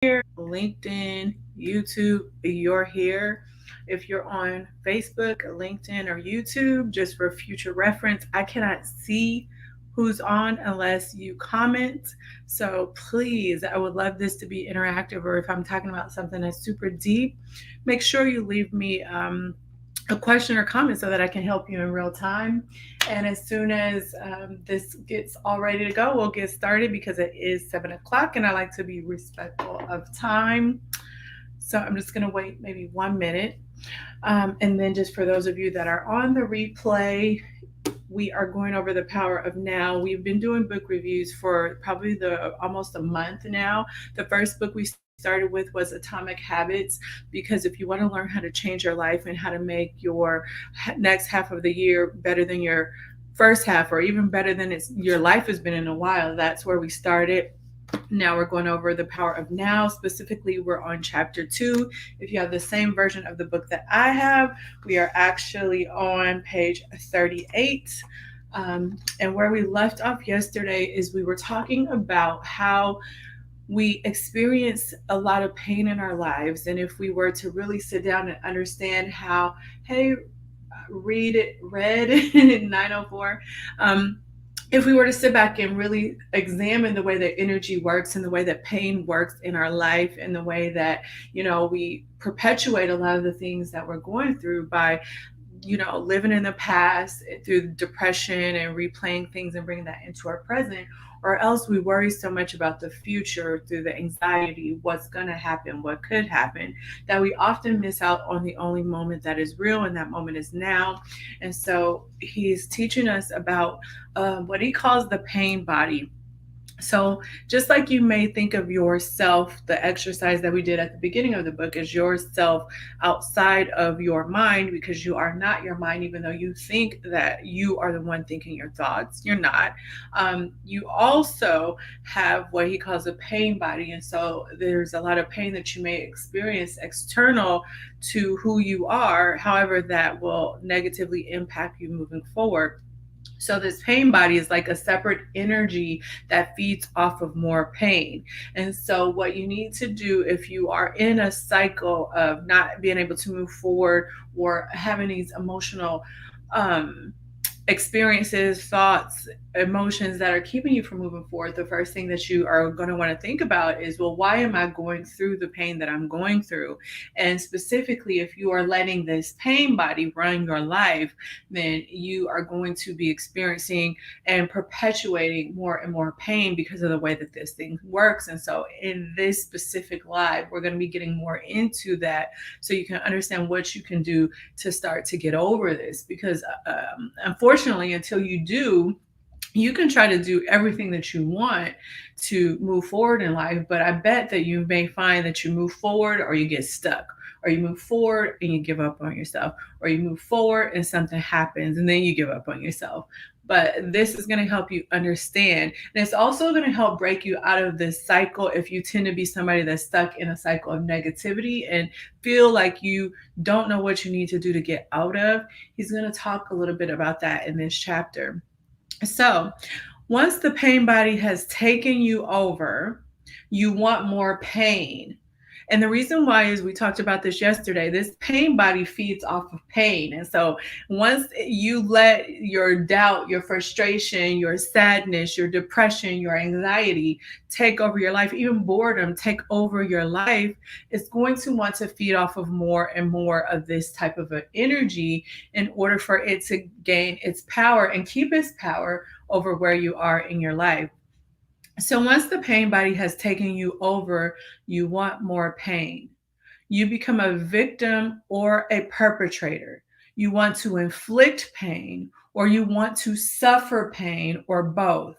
here, LinkedIn, YouTube, you're here. If you're on Facebook, LinkedIn, or YouTube, just for future reference, I cannot see who's on unless you comment. So please, I would love this to be interactive, or if I'm talking about something that's super deep, make sure you leave me a question or comment so that I can help you in real time. And as soon as this gets all ready to go, we'll get started because it is 7 o'clock and I like to be respectful of time. So I'm just going to wait maybe 1 minute. And then, just for those of you that are on the replay, we are going over the power of now. We've been doing book reviews for probably the almost a month now. The first book we started with was Atomic Habits, because if you want to learn how to change your life and how to make your next half of the year better than your first half, or even better than your life has been in a while, that's where we started. Now we're going over the power of now. Specifically, we're on chapter 2. If you have the same version of the book that I have, we are actually on page 38. And where we left off yesterday is we were talking about how we experience a lot of pain in our lives. And if we were to really sit down and understand how, hey, read in 904, if we were to sit back and really examine the way that energy works and the way that pain works in our life and the way that, we perpetuate a lot of the things that we're going through by, living in the past through depression and replaying things and bringing that into our present, or else we worry so much about the future through the anxiety, what's going to happen, what could happen, that we often miss out on the only moment that is real, and that moment is now. And so he's teaching us about what he calls the pain body. So, just like you may think of yourself, the exercise that we did at the beginning of the book is yourself outside of your mind, because you are not your mind, even though you think that you are the one thinking your thoughts. You're not. You also have what he calls a pain body. And so, there's a lot of pain that you may experience external to who you are, however, that will negatively impact you moving forward. So this pain body is like a separate energy that feeds off of more pain. And so what you need to do if you are in a cycle of not being able to move forward or having these emotional um experiences, thoughts, emotions that are keeping you from moving forward, the first thing that you are going to want to think about is, well, why am I going through the pain that I'm going through? And specifically, if you are letting this pain body run your life, then you are going to be experiencing and perpetuating more and more pain because of the way that this thing works. And so, in this specific live, we're going to be getting more into that so you can understand what you can do to start to get over this. Because unfortunately, until you do, you can try to do everything that you want to move forward in life, but I bet that you may find that you move forward or you get stuck, or you move forward and you give up on yourself, or you move forward and something happens and then you give up on yourself. But this is going to help you understand. And it's also going to help break you out of this cycle if you tend to be somebody that's stuck in a cycle of negativity and feel like you don't know what you need to do to get out of. He's going to talk a little bit about that in this chapter. So, once the pain body has taken you over, you want more pain. And the reason why is, we talked about this yesterday, this pain body feeds off of pain. And so once you let your doubt, your frustration, your sadness, your depression, your anxiety take over your life, even boredom take over your life, it's going to want to feed off of more and more of this type of an energy in order for it to gain its power and keep its power over where you are in your life. So once the pain body has taken you over, you want more pain. You become a victim or a perpetrator. You want to inflict pain, or you want to suffer pain, or both.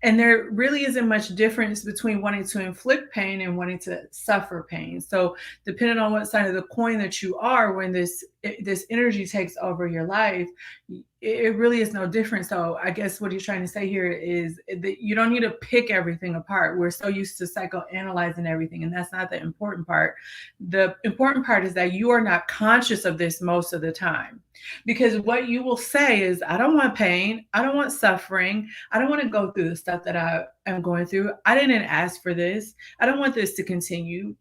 And there really isn't much difference between wanting to inflict pain and wanting to suffer pain. So, depending on what side of the coin that you are when this this energy takes over your life, it really is no different. So I guess what he's trying to say here is that you don't need to pick everything apart. We're so used to psychoanalyzing everything, and that's not the important part. The important part is that you are not conscious of this most of the time, because what you will say is, I don't want pain, I don't want suffering, I don't want to go through the stuff that I am going through, I didn't ask for this, I don't want this to continue.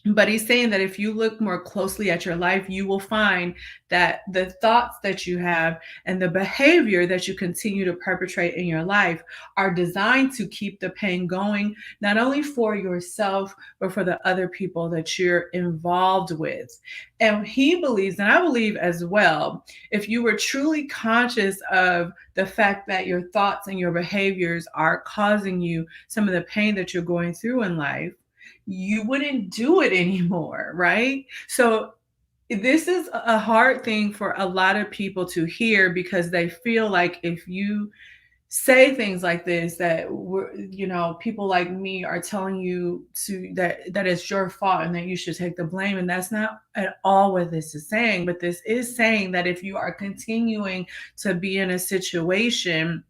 But he's saying that if you look more closely at your life, you will find that the thoughts that you have and the behavior that you continue to perpetrate in your life are designed to keep the pain going, not only for yourself, but for the other people that you're involved with. And he believes, and I believe as well, if you were truly conscious of the fact that your thoughts and your behaviors are causing you some of the pain that you're going through in life, you wouldn't do it anymore, right? So this is a hard thing for a lot of people to hear, because they feel like if you say things like this, that people like me are telling you to that it's your fault and that you should take the blame. And that's not at all what this is saying. But this is saying that if you are continuing to be in a situation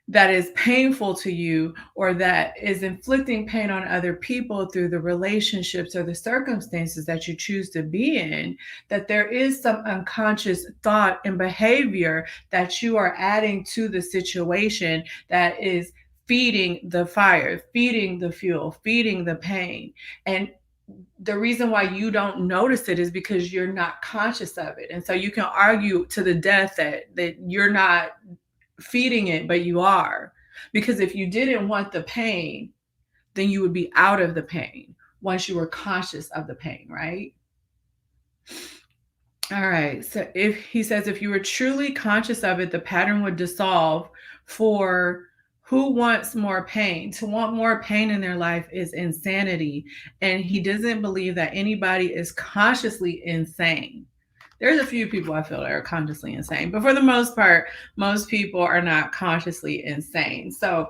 that is painful to you, or that is inflicting pain on other people through the relationships or the circumstances that you choose to be in, that there is some unconscious thought and behavior that you are adding to the situation that is feeding the fire, feeding the fuel, feeding the pain. And the reason why you don't notice it is because you're not conscious of it. And so you can argue to the death that you're not feeding it, but you are. Because if you didn't want the pain, then you would be out of the pain once you were conscious of the pain, right? All right. So if he says, if you were truly conscious of it, the pattern would dissolve. For who wants more pain? To want more pain in their life is insanity. And he doesn't believe that anybody is consciously insane. There's a few people I feel that are consciously insane, but for the most part, most people are not consciously insane. So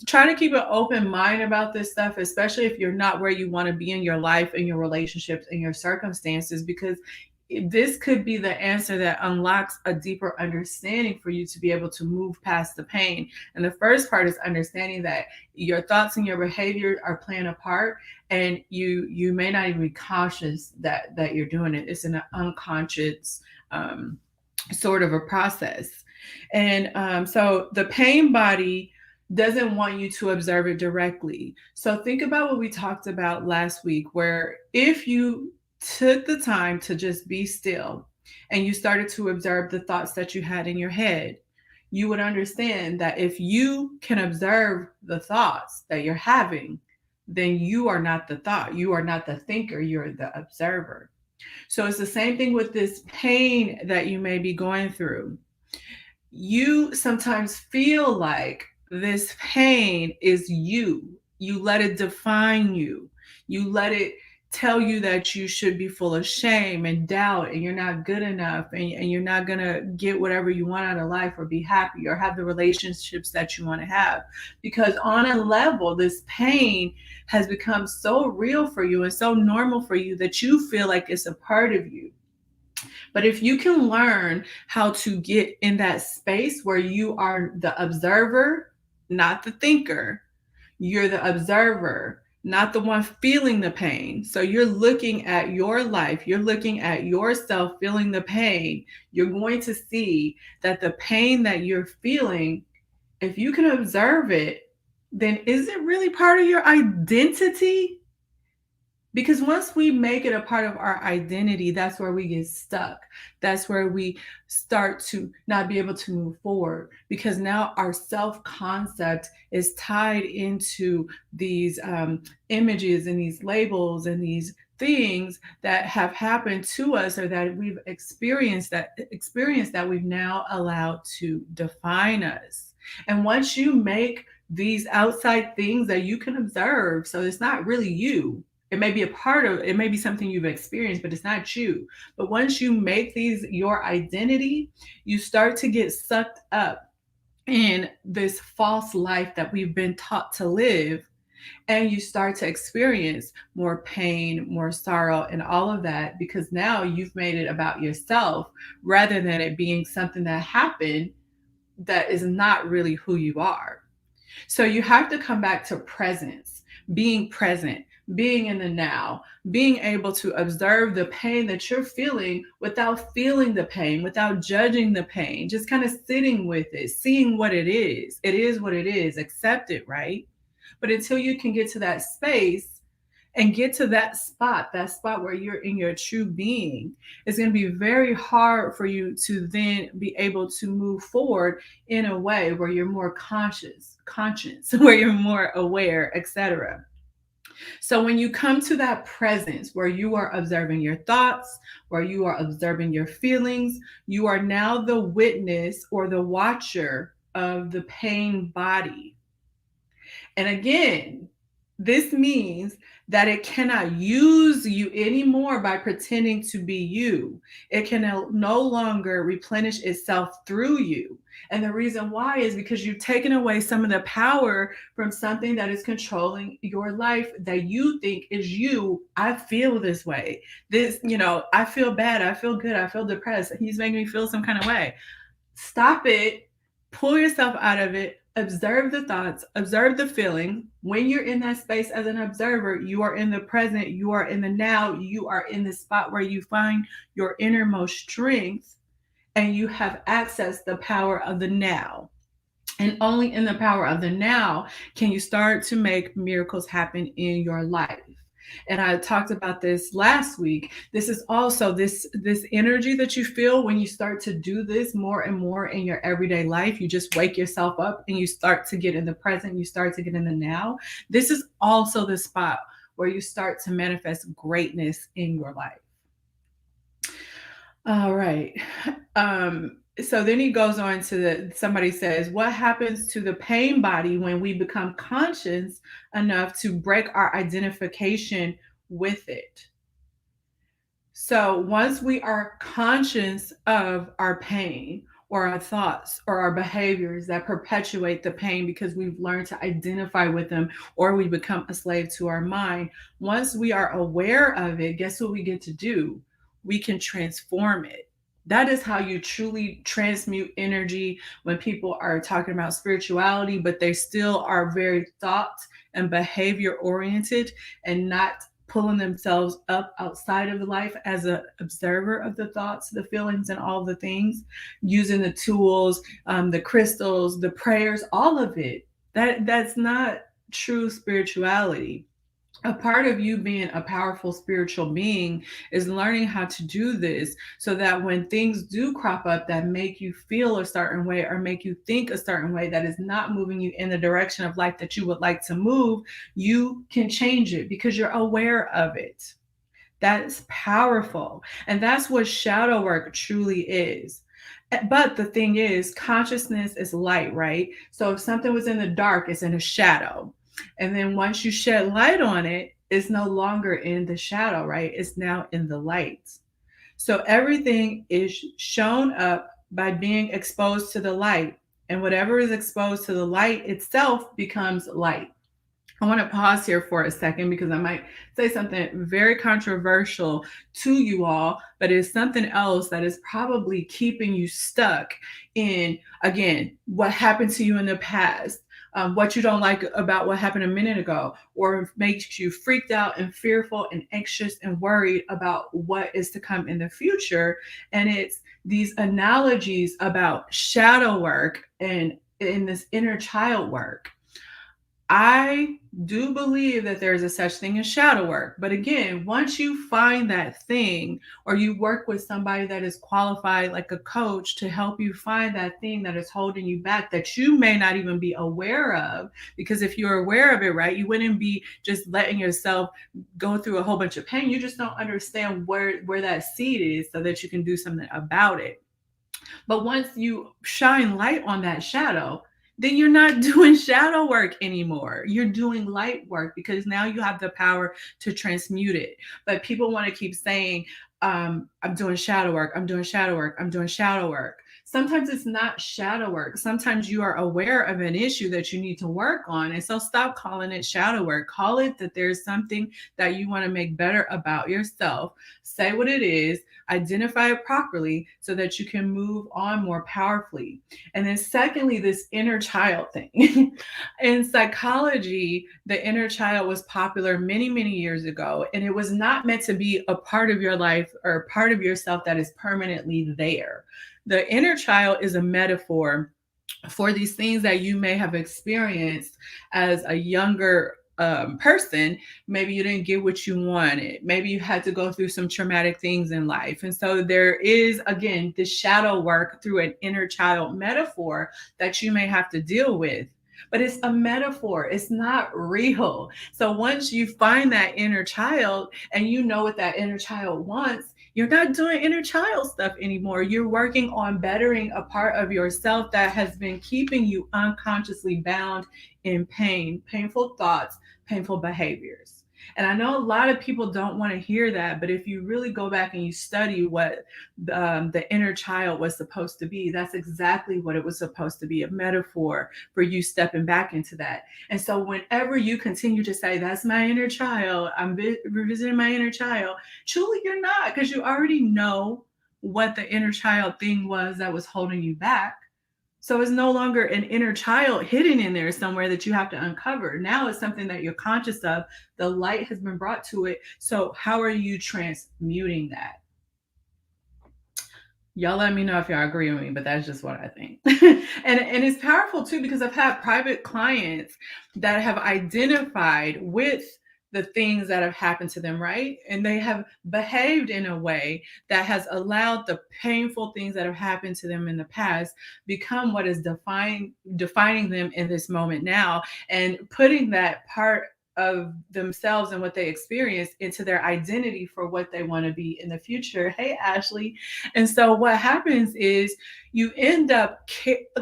try to keep an open mind about this stuff, especially if you're not where you want to be in your life, in your relationships, in your circumstances, because this could be the answer that unlocks a deeper understanding for you to be able to move past the pain. And the first part is understanding that your thoughts and your behavior are playing a part, and you may not even be conscious that you're doing it. It's an unconscious sort of a process. And so the pain body doesn't want you to observe it directly. So think about what we talked about last week, where if you took the time to just be still and you started to observe the thoughts that you had in your head, you would understand that if you can observe the thoughts that you're having, then you are not the thought, you are not the thinker, you're the observer. So it's the same thing with this pain that you may be going through. You sometimes feel like this pain is you. You let it define you. You let it tell you that you should be full of shame and doubt, and you're not good enough, and you're not going to get whatever you want out of life, or be happy, or have the relationships that you want to have. Because on a level, this pain has become so real for you and so normal for you that you feel like it's a part of you. But if you can learn how to get in that space where you are the observer, not the thinker, you're the observer, not the one feeling the pain. So you're looking at your life, you're looking at yourself feeling the pain. You're going to see that the pain that you're feeling, if you can observe it, then is it really part of your identity? Because once we make it a part of our identity, that's where we get stuck. That's where we start to not be able to move forward, because now our self-concept is tied into these images and these labels and these things that have happened to us, or that we've experienced that we've now allowed to define us. And once you make these outside things that you can observe, so it's not really you. It may be a part of, it may be something you've experienced, but it's not you. But once you make these your identity, you start to get sucked up in this false life that we've been taught to live. And you start to experience more pain, more sorrow, and all of that because now you've made it about yourself rather than it being something that happened that is not really who you are. So you have to come back to present, being in the now, being able to observe the pain that you're feeling without feeling the pain, without judging the pain, just kind of sitting with it, seeing what it is. It is what it is, accept it, right? But until you can get to that space and get to that spot where you're in your true being, it's going to be very hard for you to then be able to move forward in a way where you're more conscious, where you're more aware, etc. So when you come to that presence where you are observing your thoughts, where you are observing your feelings, you are now the witness or the watcher of the pain body. And again, this means that it cannot use you anymore by pretending to be you. It can no longer replenish itself through you. And the reason why is because you've taken away some of the power from something that is controlling your life that you think is you. I feel this way. I feel bad. I feel good. I feel depressed. He's making me feel some kind of way. Stop it, pull yourself out of it, observe the thoughts, observe the feeling. When you're in that space as an observer, you are in the present, you are in the now, you are in the spot where you find your innermost strength and you have accessed the power of the now. And only in the power of the now can you start to make miracles happen in your life. And I talked about this last week. This is also this energy that you feel when you start to do this more and more in your everyday life. You just wake yourself up and you start to get in the present, you start to get in the now. This is also the spot where you start to manifest greatness in your life. All right. So then he goes on to somebody says, what happens to the pain body when we become conscious enough to break our identification with it? So once we are conscious of our pain or our thoughts or our behaviors that perpetuate the pain because we've learned to identify with them or we become a slave to our mind, once we are aware of it, guess what we get to do? We can transform it. That is how you truly transmute energy when people are talking about spirituality, but they still are very thought and behavior oriented and not pulling themselves up outside of life as an observer of the thoughts, the feelings, and all the things, using the tools, the crystals, the prayers, all of it. That's not true spirituality. A part of you being a powerful spiritual being is learning how to do this so that when things do crop up that make you feel a certain way or make you think a certain way that is not moving you in the direction of life that you would like to move, you can change it because you're aware of it. That's powerful. And that's what shadow work truly is. But the thing is, consciousness is light, right? So if something was in the dark, it's in a shadow. And then once you shed light on it, it's no longer in the shadow, right? It's now in the light. So everything is shown up by being exposed to the light. And whatever is exposed to the light itself becomes light. I want to pause here for a second because I might say something very controversial to you all, but it's something else that is probably keeping you stuck in, again, what happened to you in the past, what you don't like about what happened a minute ago, or makes you freaked out and fearful and anxious and worried about what is to come in the future. And it's these analogies about shadow work and in this inner child work. I do believe that there's a such thing as shadow work. But again, once you find that thing or you work with somebody that is qualified, like a coach, to help you find that thing that is holding you back that you may not even be aware of, because if you're aware of it, right, you wouldn't be just letting yourself go through a whole bunch of pain. You just don't understand where that seed is so that you can do something about it. But once you shine light on that shadow, then you're not doing shadow work anymore. You're doing light work because now you have the power to transmute it. But people want to keep saying, I'm doing shadow work. I'm doing shadow work. I'm doing shadow work. Sometimes it's not shadow work. Sometimes you are aware of an issue that you need to work on. And so stop calling it shadow work. Call it that there's something that you want to make better about yourself. Say what it is, identify it properly so that you can move on more powerfully. And then, secondly, this inner child thing. In psychology, the inner child was popular many, many years ago, and it was not meant to be a part of your life or a part of yourself that is permanently there. The inner child is a metaphor for these things that you may have experienced as a younger person. Maybe you didn't get what you wanted. Maybe you had to go through some traumatic things in life. And so there is, again, the shadow work through an inner child metaphor that you may have to deal with. But it's a metaphor, it's not real. So once you find that inner child and you know what that inner child wants, you're not doing inner child stuff anymore. You're working on bettering a part of yourself that has been keeping you unconsciously bound in pain, painful thoughts, painful behaviors. And I know a lot of people don't want to hear that, but if you really go back and you study what the inner child was supposed to be, that's exactly what it was supposed to be, a metaphor for you stepping back into that. And so whenever you continue to say, that's my inner child, I'm revisiting my inner child, truly you're not, because you already know what the inner child thing was that was holding you back. So it's no longer an inner child hidden in there somewhere that you have to uncover. Now it's something that you're conscious of. The light has been brought to it. So how are you transmuting that? Y'all let me know if y'all agree with me, but that's just what I think. And it's powerful too, because I've had private clients that have identified with the things that have happened to them, right? And they have behaved in a way that has allowed the painful things that have happened to them in the past become what is defining them in this moment now, and putting that part of themselves and what they experience into their identity for what they want to be in the future. Hey, Ashley. And so what happens is you end up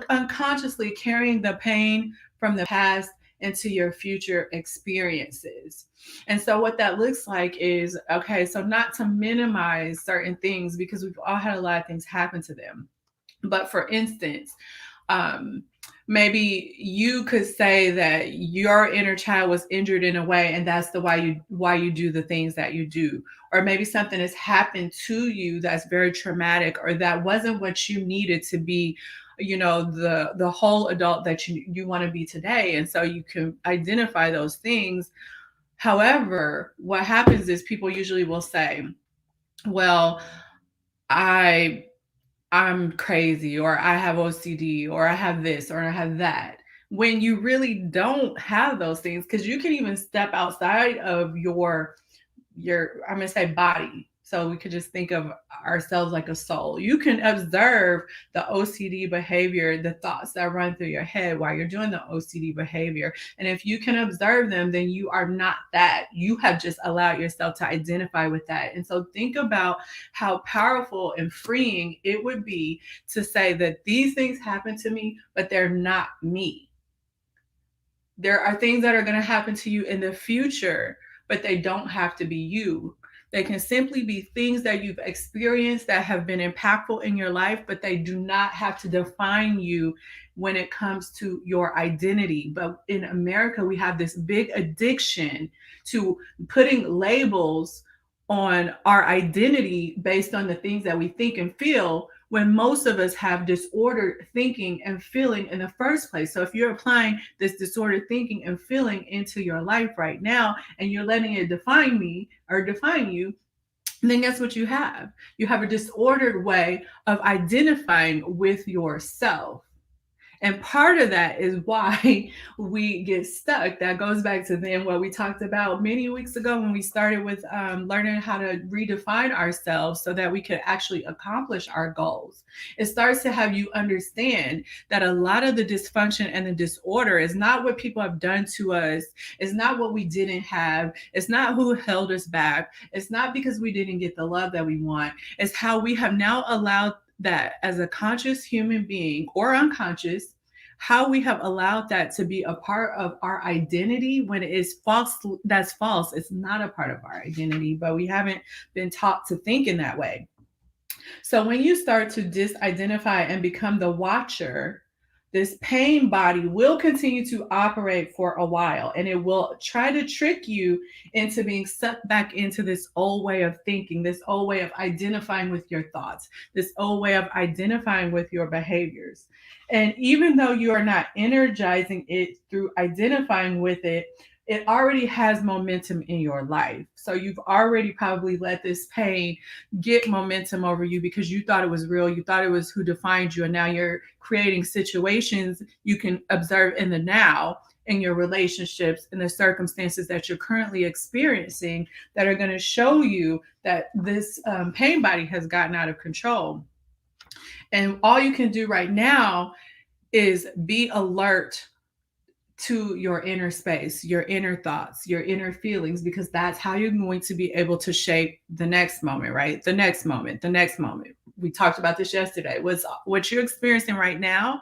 unconsciously carrying the pain from the past into your future experiences. And so what that looks like is, okay, so not to minimize certain things, because we've all had a lot of things happen to them. But for instance, maybe you could say that your inner child was injured in a way, and that's why you do the things that you do. Or maybe something has happened to you that's very traumatic, or that wasn't what you needed to be, the whole adult that you want to be today. And so you can identify those things. However, what happens is people usually will say, well, I'm crazy, or I have OCD, or I have this, or I have that. When you really don't have those things, because you can even step outside of your I'm gonna say body. So we could just think of ourselves like a soul. You can observe the OCD behavior, the thoughts that run through your head while you're doing the OCD behavior. And if you can observe them, then you are not that. You have just allowed yourself to identify with that. And so think about how powerful and freeing it would be to say that these things happen to me, but they're not me. There are things that are going to happen to you in the future, but they don't have to be you. They can simply be things that you've experienced that have been impactful in your life, but they do not have to define you when it comes to your identity. But in America, we have this big addiction to putting labels on our identity based on the things that we think and feel, when most of us have disordered thinking and feeling in the first place. So if you're applying this disordered thinking and feeling into your life right now, and you're letting it define me or define you, then guess what you have? You have a disordered way of identifying with yourself. And part of that is why we get stuck. That goes back to then what we talked about many weeks ago when we started with learning how to redefine ourselves so that we could actually accomplish our goals. It starts to have you understand that a lot of the dysfunction and the disorder is not what people have done to us. It's not what we didn't have. It's not who held us back. It's not because we didn't get the love that we want. It's how we have now allowed that as a conscious human being, or unconscious, how we have allowed that to be a part of our identity when it is false. That's false. It's not a part of our identity, but we haven't been taught to think in that way. So when you start to disidentify and become the watcher, this pain body will continue to operate for a while, and it will try to trick you into being sucked back into this old way of thinking, this old way of identifying with your thoughts, this old way of identifying with your behaviors. And even though you are not energizing it through identifying with it already has momentum in your life. So you've already probably let this pain get momentum over you because you thought it was real, you thought it was who defined you, and now you're creating situations you can observe in the now, in your relationships, in the circumstances that you're currently experiencing, that are going to show you that this pain body has gotten out of control. And all you can do right now is be alert to your inner space, your inner thoughts, your inner feelings, because that's how you're going to be able to shape the next moment, right? The next moment, the next moment. We talked about this yesterday. What you're experiencing right now,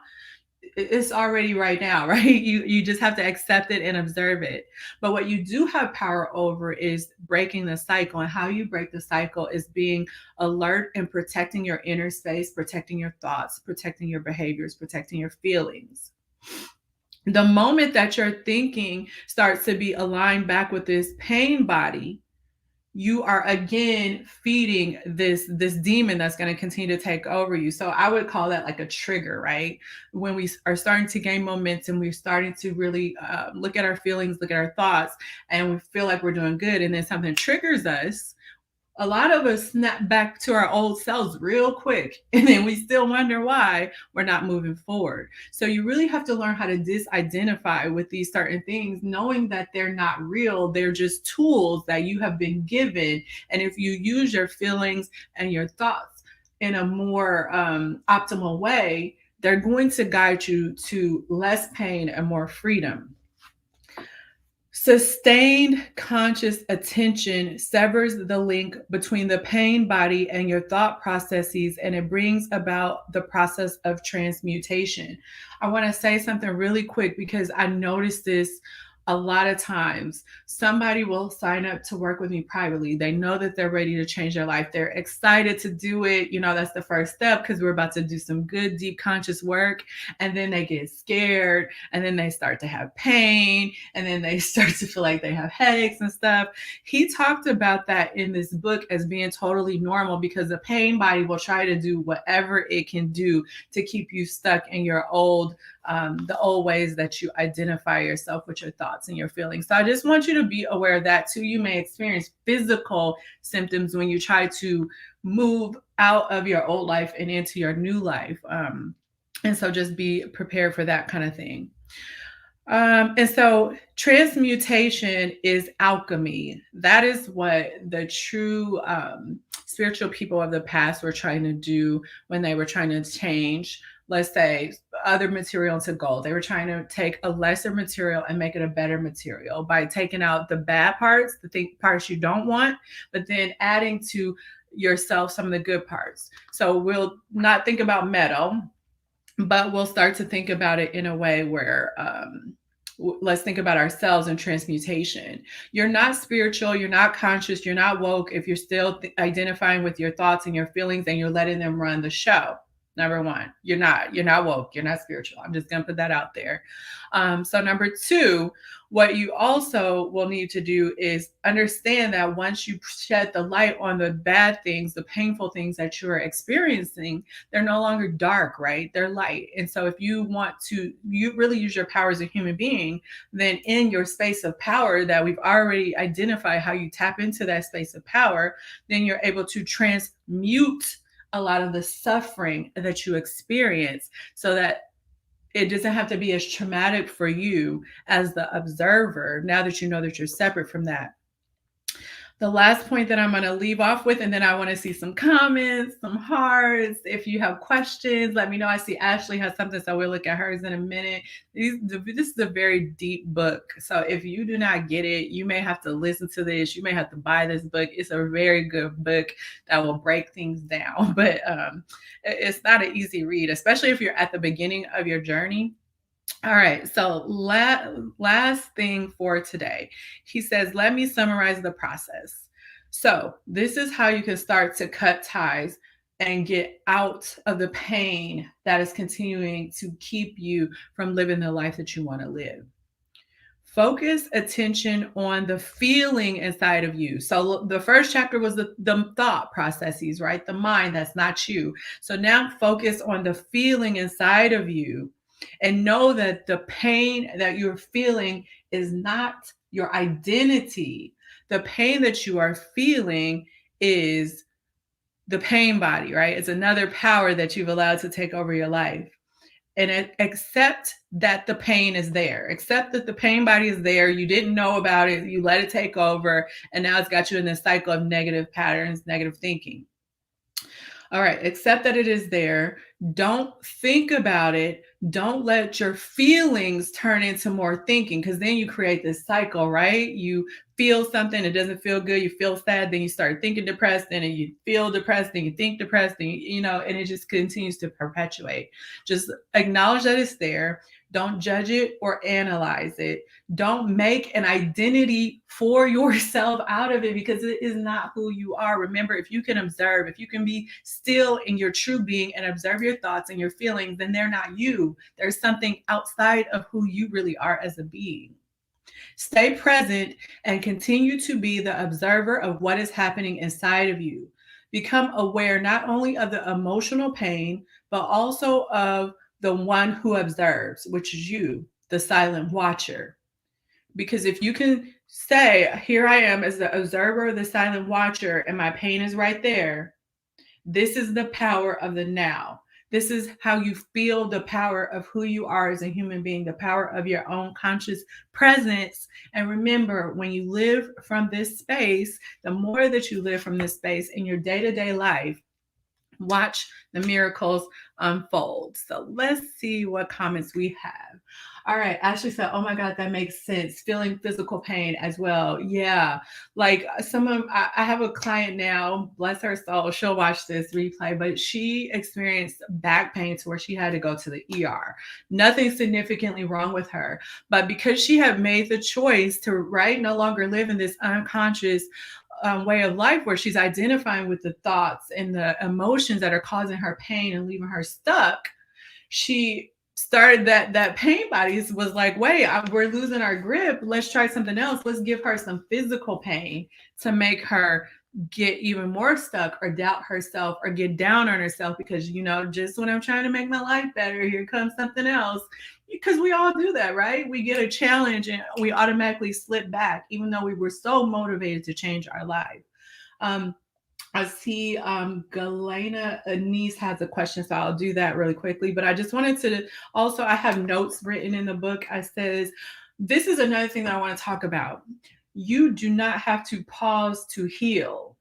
it's already right now, right? You just have to accept it and observe it. But what you do have power over is breaking the cycle. And how you break the cycle is being alert and protecting your inner space, protecting your thoughts, protecting your behaviors, protecting your feelings. The moment that your thinking starts to be aligned back with this pain body, you are again feeding this demon that's going to continue to take over you. So I would call that like a trigger, right? When we are starting to gain momentum, we're starting to really look at our feelings, look at our thoughts, and we feel like we're doing good, and then something triggers us. A lot of us snap back to our old selves real quick, and then we still wonder why we're not moving forward. So you really have to learn how to disidentify with these certain things, knowing that they're not real. They're just tools that you have been given. And if you use your feelings and your thoughts in a more optimal way, they're going to guide you to less pain and more freedom. Sustained conscious attention severs the link between the pain body and your thought processes, and it brings about the process of transmutation. I want to say something really quick because I noticed this a lot of times. Somebody will sign up to work with me privately. They know that they're ready to change their life. They're excited to do it. You know, that's the first step because we're about to do some good, deep, conscious work. And then they get scared, and then they start to have pain, and then they start to feel like they have headaches and stuff. He talked about that in this book as being totally normal because the pain body will try to do whatever it can do to keep you stuck in your the old ways that you identify yourself with your thoughts and your feelings. So I just want you to be aware of that too. You may experience physical symptoms when you try to move out of your old life and into your new life. And so just be prepared for that kind of thing. And so transmutation is alchemy. That is what the true spiritual people of the past were trying to do when they were trying to change, let's say, other material into gold. They were trying to take a lesser material and make it a better material by taking out the bad parts, the parts you don't want, but then adding to yourself some of the good parts. So we'll not think about metal, but we'll start to think about it in a way where let's think about ourselves in transmutation. You're not spiritual, you're not conscious, you're not woke if you're still identifying with your thoughts and your feelings and you're letting them run the show. Number one, you're not woke, you're not spiritual. I'm just going to put that out there. So number two, what you also will need to do is understand that once you shed the light on the bad things, the painful things that you're experiencing, they're no longer dark, right? They're light. And so if you want to, you really use your power as a human being, then in your space of power that we've already identified how you tap into that space of power, then you're able to transmute a lot of the suffering that you experience so that it doesn't have to be as traumatic for you as the observer now that you know that you're separate from that. The last point that I'm going to leave off with, and then I want to see some comments, some hearts. If you have questions, let me know. I see Ashley has something, so we'll look at hers in a minute. This is a very deep book. So if you do not get it, you may have to listen to this. You may have to buy this book. It's a very good book that will break things down. But it's not an easy read, especially if you're at the beginning of your journey. All right, so last thing for today. He says, let me summarize the process. So this is how you can start to cut ties and get out of the pain that is continuing to keep you from living the life that you want to live. Focus attention on the feeling inside of you. So the first chapter was the thought processes, right? The mind, that's not you. So now focus on the feeling inside of you and know that the pain that you're feeling is not your identity. The pain that you are feeling is the pain body, right? It's another power that you've allowed to take over your life. And accept that the pain is there. Accept that the pain body is there. You didn't know about it. You let it take over. And now it's got you in this cycle of negative patterns, negative thinking. All right, accept that it is there. Don't think about it. Don't let your feelings turn into more thinking, because then you create this cycle, right? You feel something, it doesn't feel good. You feel sad, then you start thinking depressed, and then you feel depressed, then you think depressed, and and it just continues to perpetuate. Just acknowledge that it's there. Don't judge it or analyze it. Don't make an identity for yourself out of it, because it is not who you are. Remember, if you can observe, if you can be still in your true being and observe your thoughts and your feelings, then they're not you. There's something outside of who you really are as a being. Stay present and continue to be the observer of what is happening inside of you. Become aware not only of the emotional pain, but also of the one who observes, which is you, the silent watcher. Because if you can say, here I am as the observer, the silent watcher, and my pain is right there, this is the power of the now. This is how you feel the power of who you are as a human being, the power of your own conscious presence. And remember, when you live from this space, the more that you live from this space in your day-to-day life, watch the miracles unfold. So let's see what comments we have. All right, Ashley said, oh my God, that makes sense. Feeling physical pain as well. Yeah, like I have a client now, bless her soul, she'll watch this replay, but she experienced back pain to where she had to go to the ER. Nothing significantly wrong with her, but because she had made the choice to, no longer live in this unconscious way of life where she's identifying with the thoughts and the emotions that are causing her pain and leaving her stuck, she started that pain body was like, wait, we're losing our grip. Let's try something else. Let's give her some physical pain to make her get even more stuck or doubt herself or get down on herself, because just when I'm trying to make my life better, here comes something else. Because we all do that, right? We get a challenge and we automatically slip back, even though we were so motivated to change our life. I see Galena Anise has a question, so I'll do that really quickly. But I just wanted to also, I have notes written in the book. I says, this is another thing that I want to talk about. You do not have to pause to heal.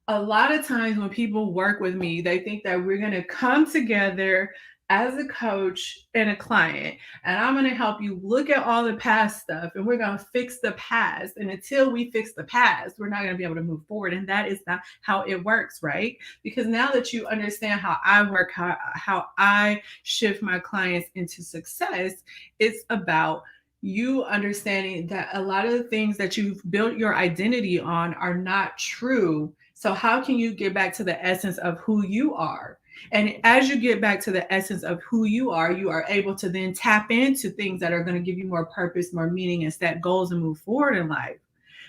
A lot of times when people work with me, they think that we're going to come together as a coach and a client, and I'm going to help you look at all the past stuff, and we're going to fix the past. And until we fix the past, we're not going to be able to move forward. And that is not how it works, right? Because now that you understand how I work, how I shift my clients into success, it's about you understanding that a lot of the things that you've built your identity on are not true. So how can you get back to the essence of who you are? And as you get back to the essence of who you are able to then tap into things that are going to give you more purpose, more meaning, and set goals and move forward in life.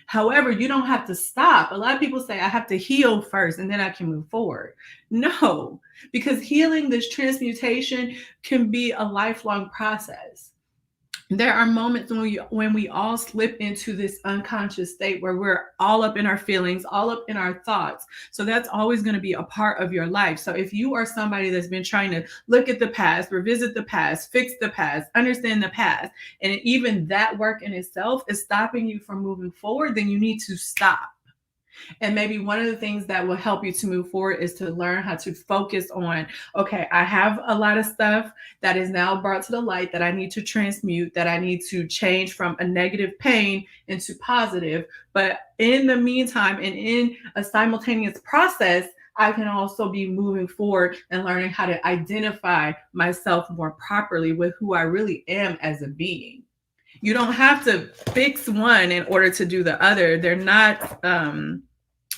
However, you don't have to stop. A lot of people say, I have to heal first and then I can move forward. No, because healing, this transmutation, can be a lifelong process. There are moments when we all slip into this unconscious state where we're all up in our feelings, all up in our thoughts. So that's always going to be a part of your life. So if you are somebody that's been trying to look at the past, revisit the past, fix the past, understand the past, and even that work in itself is stopping you from moving forward, then you need to stop. And maybe one of the things that will help you to move forward is to learn how to focus on, okay, I have a lot of stuff that is now brought to the light that I need to transmute, that I need to change from a negative pain into positive. But in the meantime, and in a simultaneous process, I can also be moving forward and learning how to identify myself more properly with who I really am as a being. You don't have to fix one in order to do the other. They're not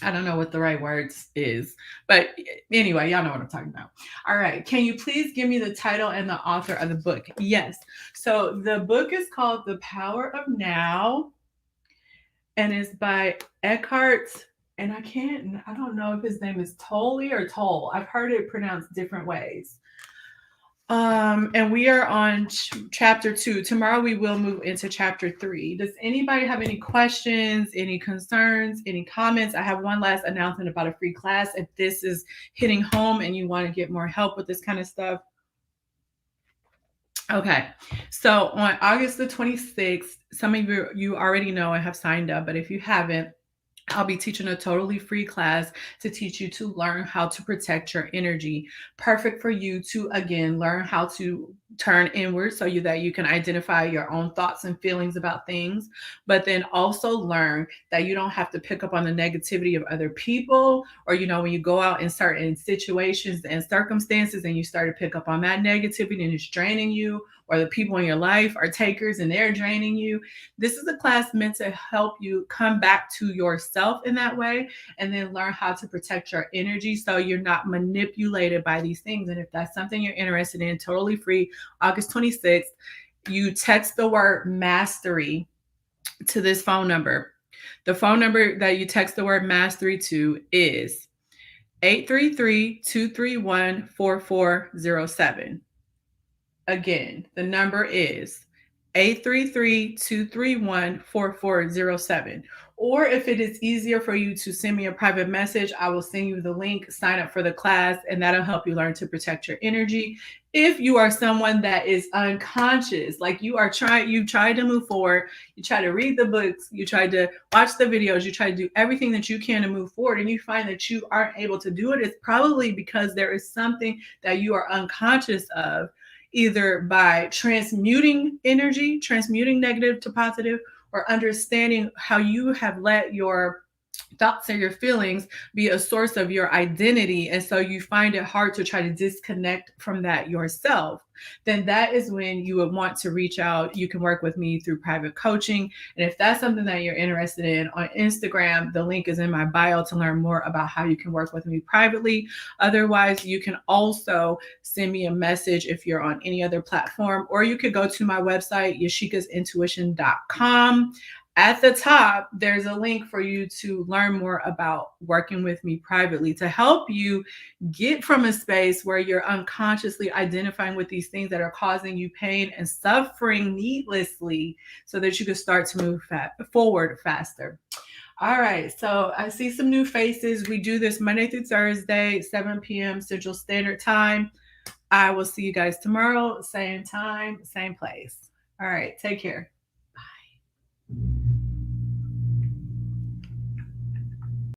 I don't know what the right words is, but anyway, y'all know what I'm talking about. All right. Can you please give me the title and the author of the book? Yes. So the book is called The Power of Now, and it's by Eckhart. And I don't know if his name is Tolle or Toll. I've heard it pronounced different ways. And we are on chapter 2. Tomorrow we will move into chapter 3. Does anybody have any questions, any concerns, any comments? I have one last announcement about a free class. If this is hitting home and you want to get more help with this kind of stuff. Okay, so on August the 26th, some of you already know and have signed up, but if you haven't, I'll be teaching a totally free class to teach you to learn how to protect your energy. Perfect for you to, again, learn how to turn inward so that you can identify your own thoughts and feelings about things, but then also learn that you don't have to pick up on the negativity of other people, or, when you go out in certain situations and circumstances and you start to pick up on that negativity and it's draining you, or the people in your life are takers and they're draining you. This is a class meant to help you come back to yourself in that way, and then learn how to protect your energy so you're not manipulated by these things. And if that's something you're interested in, totally free, August 26th, you text the word mastery to this phone number. The phone number that you text the word mastery to is 833-231-4407. Again, the number is 833-231-4407. Or if it is easier for you to send me a private message, I will send you the link, sign up for the class, and that'll help you learn to protect your energy. If you are someone that is unconscious, like you tried to move forward, you try to read the books, you tried to watch the videos, you try to do everything that you can to move forward, and you find that you aren't able to do it, it's probably because there is something that you are unconscious of, either by transmuting energy, transmuting negative to positive, or understanding how you have let your thoughts and your feelings be a source of your identity, and so you find it hard to try to disconnect from that yourself, then that is when you would want to reach out. You can work with me through private coaching. And if that's something that you're interested in, on Instagram, the link is in my bio to learn more about how you can work with me privately. Otherwise, you can also send me a message if you're on any other platform, or you could go to my website, yashikasintuition.com. At the top, there's a link for you to learn more about working with me privately, to help you get from a space where you're unconsciously identifying with these things that are causing you pain and suffering needlessly, so that you can start to move forward faster. All right, so I see some new faces. We do this Monday through Thursday, 7 p.m. Central Standard Time. I will see you guys tomorrow, same time, same place. All right, take care.